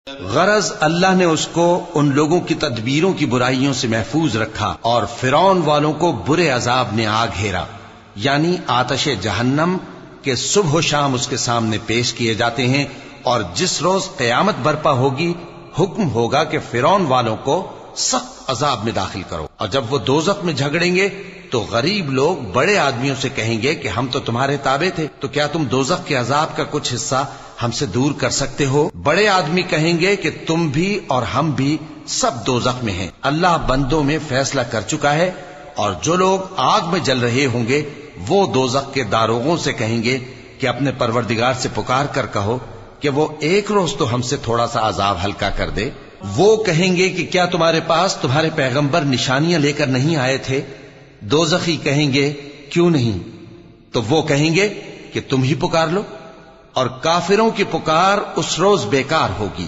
गरज अल्लाह ने उसको उन लोगों की तदबीरों की बुराइयों से महफूज रखा और फिरौन वालों को बुरे अजाब ने आ घेरा, यानी आतशे जहन्नम के सुबह शाम उसके सामने पेश किए जाते हैं। और जिस रोज कयामत बर्पा होगी, हुक्म होगा कि फिरौन वालों को सख्त अजाब में दाखिल करो। और जब वो दोजख में झगड़ेंगे तो गरीब लोग बड़े आदमियों से कहेंगे कि हम तो तुम्हारे ताबे थे, तो क्या तुम दोजख के अजाब का कुछ हिस्सा हमसे दूर कर सकते हो? बड़े आदमी कहेंगे कि तुम भी और हम भी सब दोजख में हैं। अल्लाह बंदों में फैसला कर चुका है। और जो लोग आग में जल रहे होंगे वो दोजख के दारोगों से कहेंगे कि अपने परवरदिगार से पुकार कर कहो कि वो एक रोज तो हमसे थोड़ा सा अजाब हल्का कर दे। वो कहेंगे कि क्या तुम्हारे पास तुम्हारे पैगंबर निशानियां लेकर नहीं आए थे? दोजखी कहेंगे क्यों नहीं? तो वो कहेंगे कि तुम ही पुकार लो। और काफिरों की पुकार उस रोज बेकार होगी।